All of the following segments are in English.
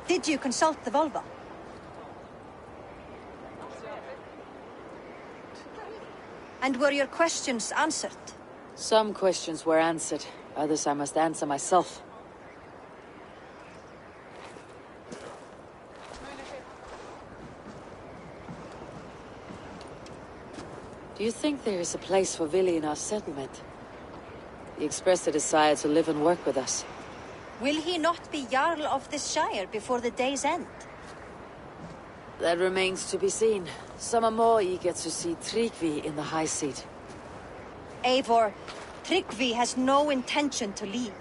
Did you consult the vulva? And were your questions answered? Some questions were answered, others I must answer myself. Do you think there is a place for Vili in our settlement? He expressed a desire to live and work with us. Will he not be Jarl of this shire before the day's end? That remains to be seen. Some are more eager to see Tryggvi in the high seat. Eivor, Tryggvi has no intention to lead.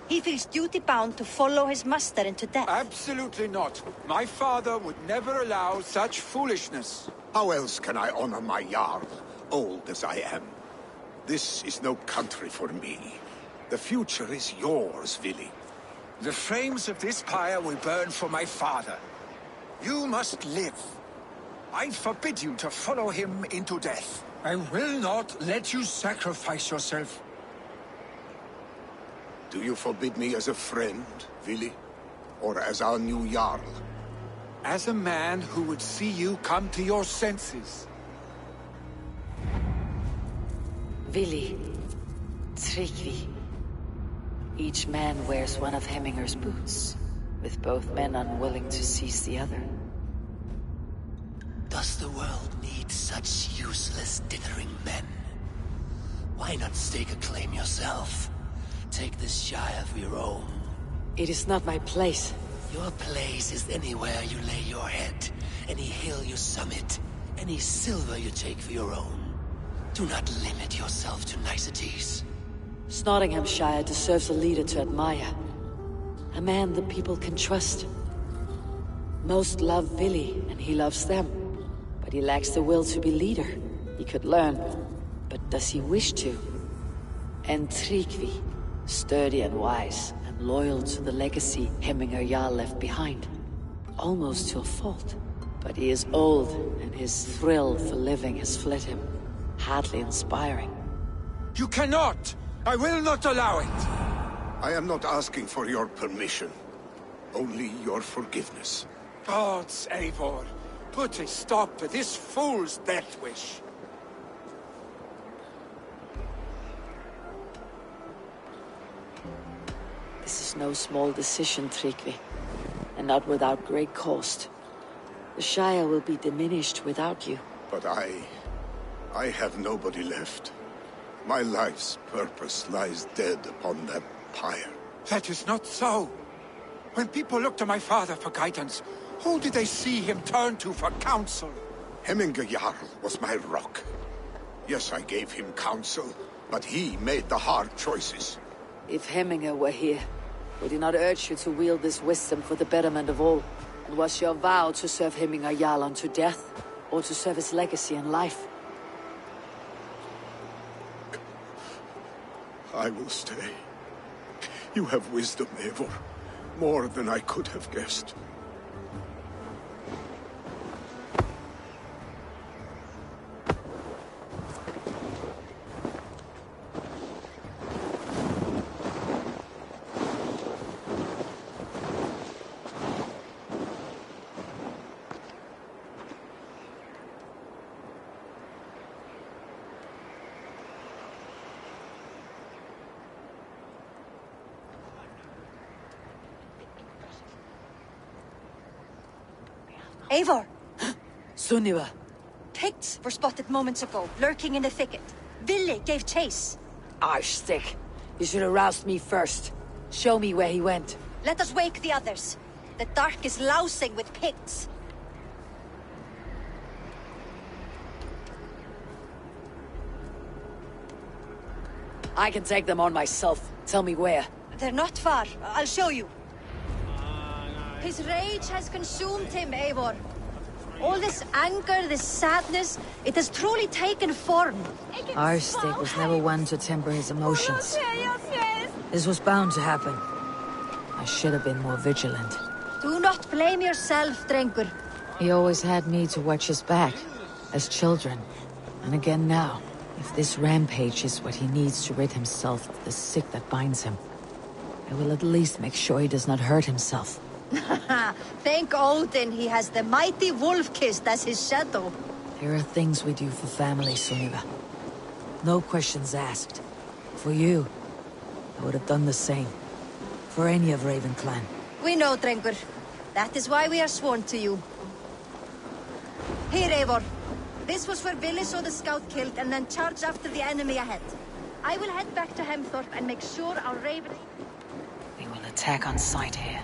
He feels duty-bound to follow his master into death. Absolutely not. My father would never allow such foolishness. How else can I honor my Jarl, old as I am? This is no country for me. The future is yours, Vili. The flames of this pyre will burn for my father. You must live. I forbid you to follow him into death. I will not let you sacrifice yourself. Do you forbid me as a friend, Vili? Or as our new Jarl? As a man who would see you come to your senses. Vili, Tryggvi. Each man wears one of Hemminger's boots, with both men unwilling to seize the other. Does the world need such useless, dithering men? Why not stake a claim yourself? Take this shire for your own. It is not my place. Your place is anywhere you lay your head, any hill you summit, any silver you take for your own. Do not limit yourself to niceties. Snotinghamscire deserves a leader to admire. A man the people can trust. Most love Vili, and he loves them. But he lacks the will to be leader. He could learn, but does he wish to? And Tryggvi, sturdy and wise, and loyal to the legacy Hemminger Jarl left behind. Almost to a fault. But he is old, and his thrill for living has fled him. Hardly inspiring. You cannot! I will not allow it! I am not asking for your permission. Only your forgiveness. Gods, Eivor, put a stop to this fool's death wish. This is no small decision, Tryggvi. And not without great cost. The Shire will be diminished without you. But I have nobody left. My life's purpose lies dead upon that pyre. That is not so. When people look to my father for guidance, who did they see him turn to for counsel? Hemminger Jarl was my rock. Yes, I gave him counsel, but he made the hard choices. If Hemminger were here, would he not urge you to wield this wisdom for the betterment of all? And was your vow to serve Hemminger Jarl unto death, or to serve his legacy in life? I will stay. You have wisdom, Eivor. More than I could have guessed. Eivor! Sunniva! Picts were spotted moments ago, lurking in the thicket. Vili gave chase. Arschstick! You should have roused me first. Show me where he went. Let us wake the others. The dark is lousing with Picts. I can take them on myself. Tell me where. They're not far. I'll show you. His rage has consumed him, Eivor. All this anger, this sadness, it has truly taken form. Arstick was never one to temper his emotions. This was bound to happen. I should have been more vigilant. Do not blame yourself, Drengur. He always had me to watch his back, as children. And again now, if this rampage is what he needs to rid himself of the sick that binds him, I will at least make sure he does not hurt himself. Thank Odin he has the mighty Wolf-Kissed as his shadow. There are things we do for family, Sunniva. No questions asked. For you, I would have done the same. For any of Raven clan. We know, Drengur. That is why we are sworn to you. Here, Eivor. This was where Billy saw the scout killed and then charged after the enemy ahead. I will head back to Hemthorpe and make sure our Raven... We will attack on sight here.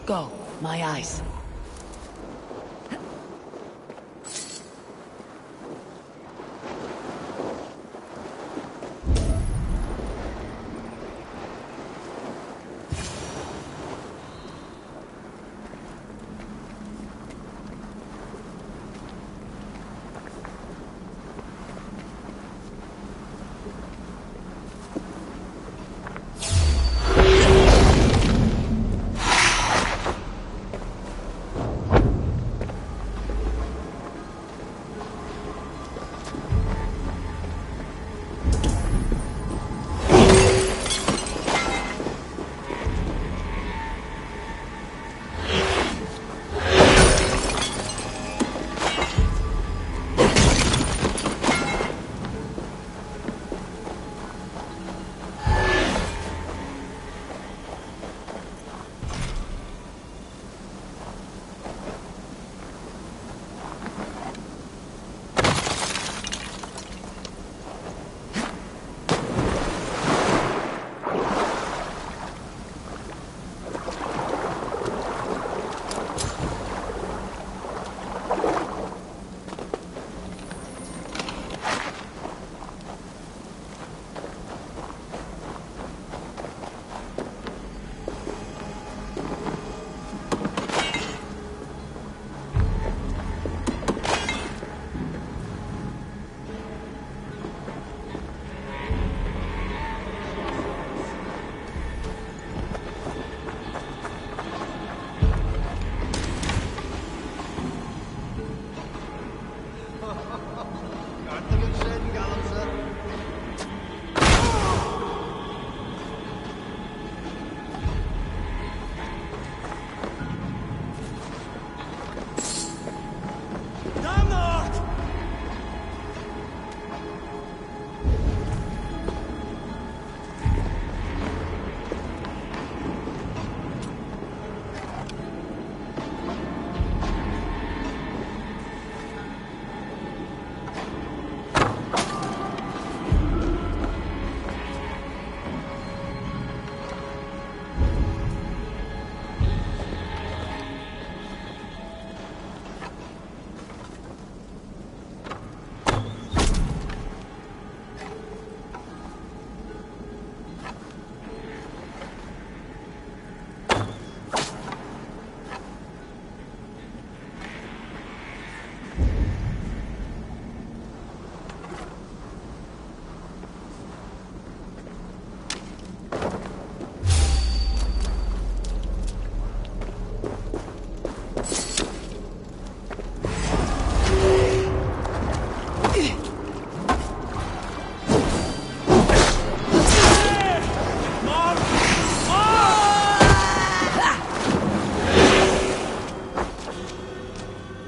Go, my eyes.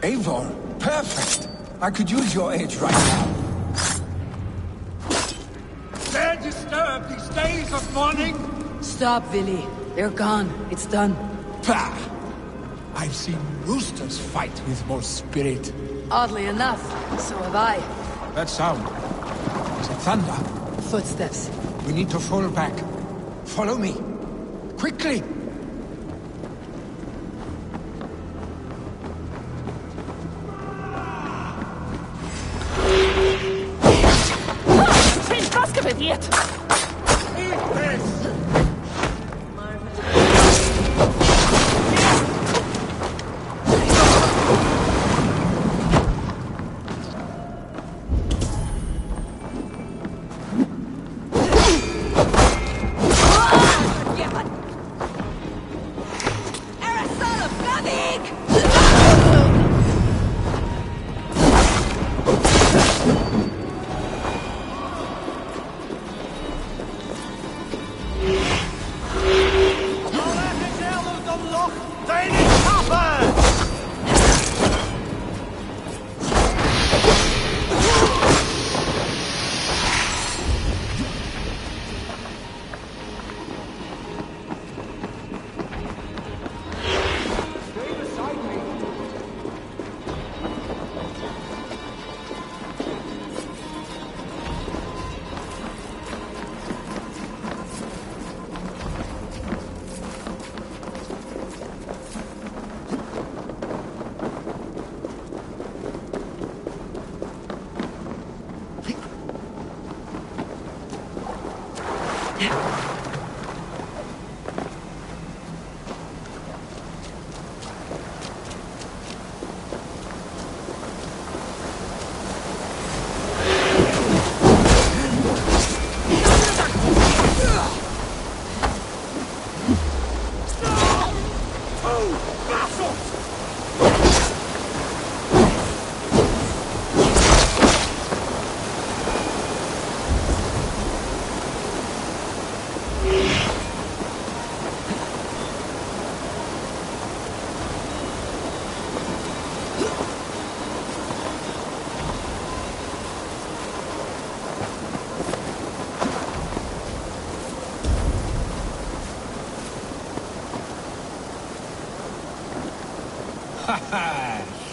Eivor, perfect. I could use your aid right now. Dare disturb these days of mourning? Stop, Vili. They're gone. It's done. Pah! I've seen roosters fight with more spirit. Oddly enough, so have I. That sound. Is it thunder? Footsteps. We need to fall back. Follow me. Quickly!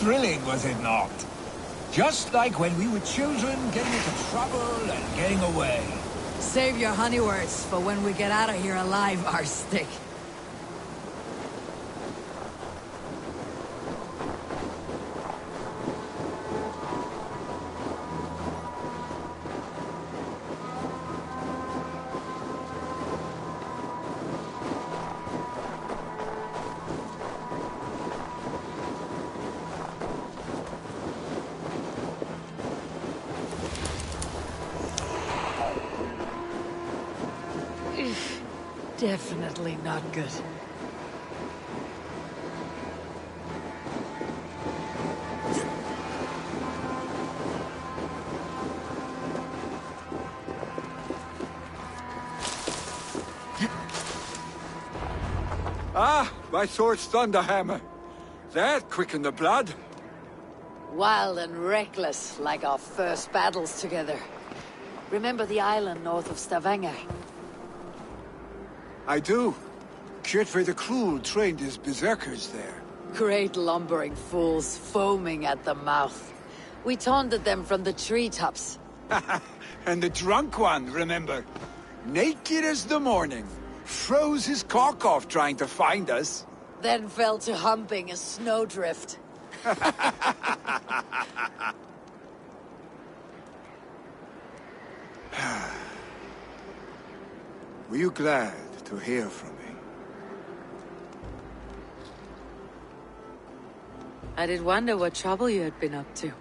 Thrilling, was it not? Just like when we were children, getting into trouble and getting away. Save your honey words for when we get out of here alive, Arstick. Definitely not good. Ah, my sword's Thunderhammer. That quickened the blood. Wild and reckless, like our first battles together. Remember the island north of Stavanger? I do. Kjotve the Cruel trained his berserkers there. Great lumbering fools, foaming at the mouth. We taunted them from the treetops. And the drunk one, remember? Naked as the morning. Froze his cock off trying to find us. Then fell to humping a snowdrift. Were you glad to hear from me? I did wonder what trouble you had been up to.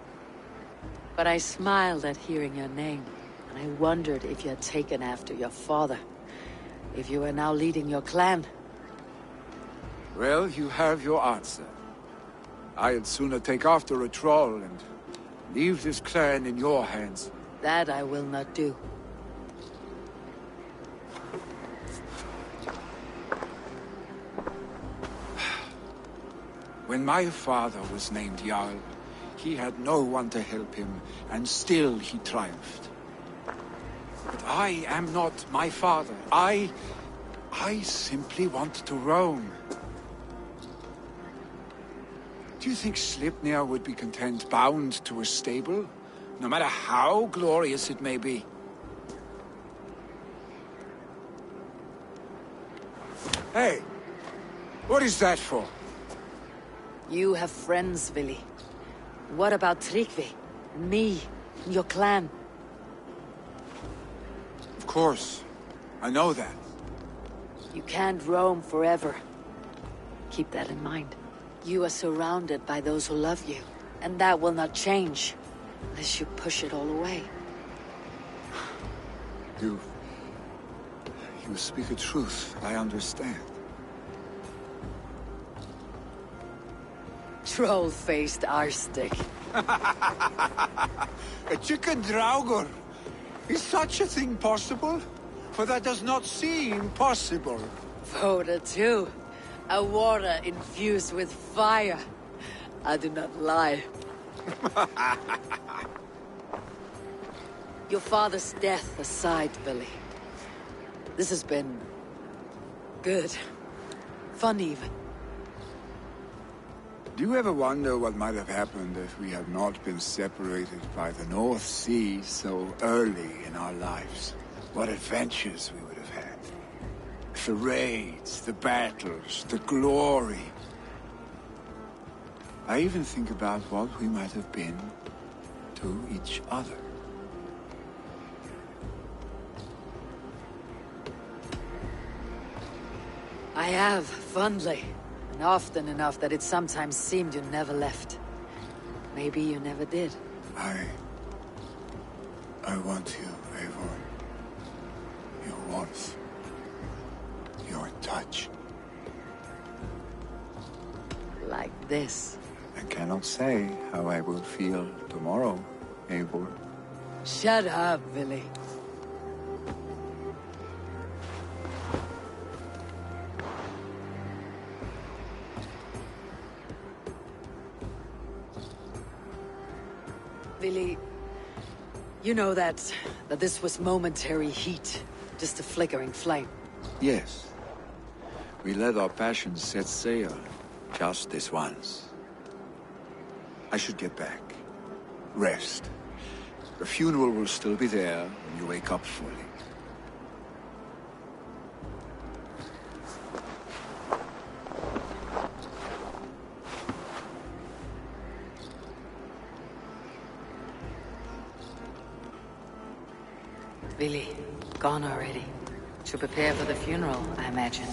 But I smiled at hearing your name, and I wondered if you had taken after your father. If you were now leading your clan. Well, you have your answer. I'd sooner take after a troll and leave this clan in your hands. That I will not do. When my father was named Jarl, he had no one to help him, and still he triumphed. But I am not my father. I simply want to roam. Do you think Sleipnir would be content bound to a stable, no matter how glorious it may be? Hey, what is that for? You have friends, Vili. What about Tryggvi? Me? Your clan? Of course. I know that. You can't roam forever. Keep that in mind. You are surrounded by those who love you, and that will not change unless you push it all away. You speak a truth, I understand. Troll-faced Arstick. A chicken Draugr! Is such a thing possible? For that does not seem possible. Voda too. A water infused with fire. I do not lie. Your father's death aside, Billy. This has been... good. Fun even. Do you ever wonder what might have happened if we had not been separated by the North Sea so early in our lives? What adventures we would have had. The raids, the battles, the glory. I even think about what we might have been to each other. I have, fondly. And often enough that it sometimes seemed you never left. Maybe you never did. I want you, Eivor. Your warmth. Your touch. Like this. I cannot say how I will feel tomorrow, Eivor. Shut up, Billy. Billy, you know that this was momentary heat, just a flickering flame. Yes. We let our passions set sail, just this once. I should get back. Rest. The funeral will still be there when you wake up fully. Billy, gone already. To prepare for the funeral, I imagine.